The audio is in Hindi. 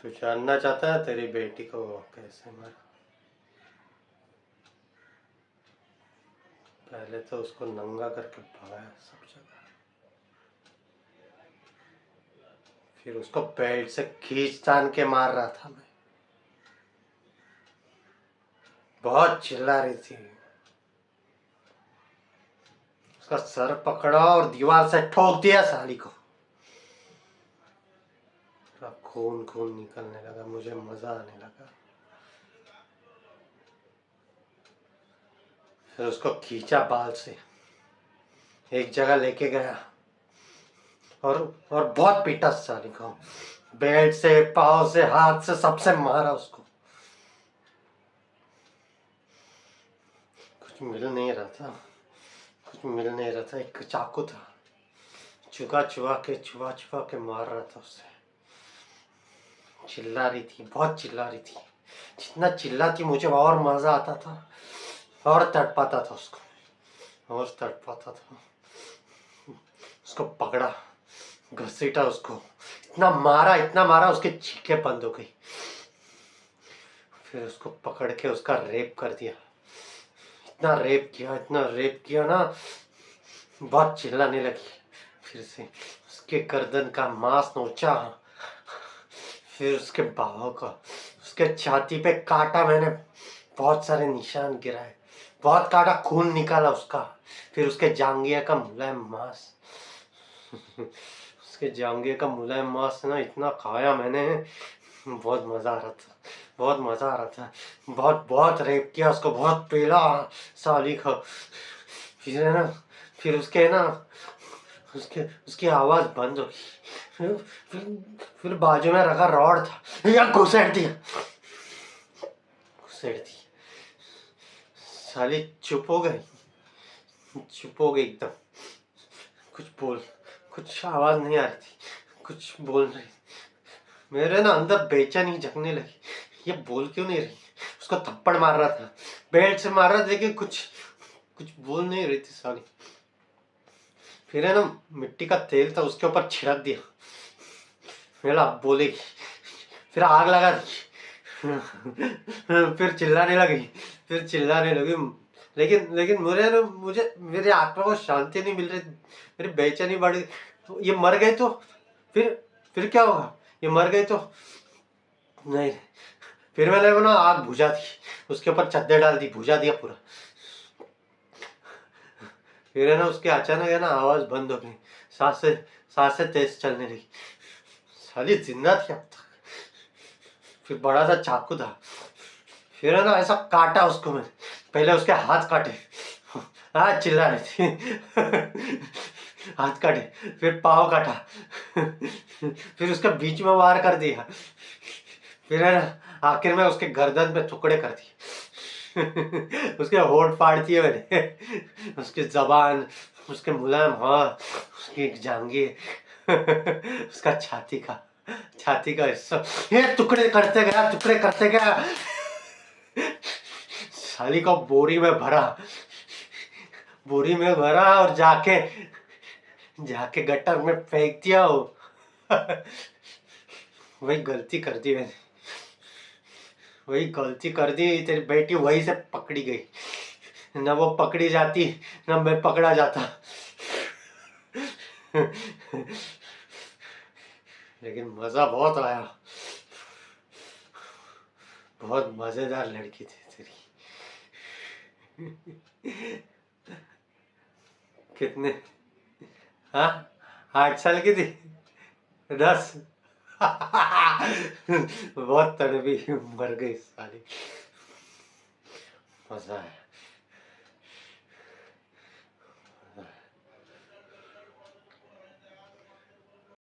तू जानना चाहता है तेरी बेटी को कैसे मारा? पहले तो उसको नंगा करके भगाया सब जगह, फिर उसको बेल्ट से खींच तान के मार रहा था मैं। बहुत चिल्ला रही थी। उसका सर पकड़ा और दीवार से ठोक दिया साली को। खून खून निकलने लगा, मुझे मजा आने लगा। फिर उसको खींचा बाल से, एक जगह लेके गया और बहुत पीटा साली को। बेल्ट से, पाँव से, हाथ से, सबसे मारा उसको। कुछ मिल नहीं रहा था, कुछ मिल नहीं रहा था। एक चाकू था, चुका चुका के मार रहा था उसे। चिल्ला रही थी, बहुत चिल्ला रही थी। जितना चिल्लाती मुझे और मजा आता था, और तड़पाता था उसको, और तड़पाता था। उसको पकड़ा, घसीटा उसको, इतना मारा उसके चीखें बंद हो गई। फिर उसको पकड़ के उसका रेप कर दिया। इतना रेप किया ना, बहुत चिल्लाने लगी। फिर से उसके गर्दन का मांस नोचा, फिर उसके बाहों का, उसके छाती पे काटा मैंने, बहुत सारे निशान गिराए, बहुत काटा, खून निकाला उसका। फिर उसके जांघिया का मुलायम मांस उसके जांघिया का मुलायम मांस ना इतना खाया मैंने, बहुत मजा आ रहा था, बहुत मजा आ रहा था। बहुत बहुत रेप किया उसको, बहुत पीला साली को। फिर है ना, फिर उसके ना, उसकी आवाज बंद हो गई। फिर फिर बाजू में रखा रॉड था, या घुसेड़ दिया, घुसेड़ दी। साली चुप हो गई, चुप हो गई एकदम। कुछ आवाज नहीं आ रही थी, कुछ बोल रही। मेरे ना अंदर बेचैनी जगने लगी, ये बोल क्यों नहीं रही। उसको थप्पड़ मार रहा था, बेल्ट से मार रहा था, लेकिन कुछ कुछ बोल नहीं रही थी साली। फिर है ना, मिट्टी का तेल था, उसके ऊपर छिड़क दिया। मेरा अब बोलेगी, फिर आग लगा दी। फिर चिल्लाने लगी। लेकिन लेकिन मुझे मेरी आत्मा को शांति नहीं मिल रही, मेरी बेचैनी बढ़ गई। तो ये मर गए तो फिर क्या होगा? ये मर गए तो नहीं। फिर मैंने वो ना आग बुझा दी, उसके ऊपर चद्दर डाल दी, बुझा दिया पूरा। फिर है ना, उसके अचानक है ना आवाज बंद हो गई, सांसें तेज चलने लगी। साली जिंदा थी अब तक। फिर बड़ा सा चाकू था, फिर है ना ऐसा काटा उसको मैंने। पहले उसके हाथ काटे, हाथ चिल्ला रही थी। हाथ काटे, फिर पाँव काटा, फिर उसका बीच में वार कर दिया। फिर है ना आखिर में उसके गर्दन पे टुकड़े कर दिए। उसके होंठ फाड़ दिए मैंने, उसकी जबान, उसके मुलायम हाथ, उसकी जांघें, उसका छाती का हिस्सा, ये टुकड़े करते गया। साली को बोरी में भरा और जाके गटर में फेंक दिया हो। वही गलती कर दी मैंने, वही गलती कर दी। तेरी बेटी वहीं से पकड़ी गई, न वो पकड़ी जाती न मैं पकड़ा जाता। लेकिन मजा बहुत आया, बहुत मजेदार लड़की थी तेरी। कितने? हाँ, 8 साल की थी? 10? बहुत तड़पी, मर गई साली। मजा आया।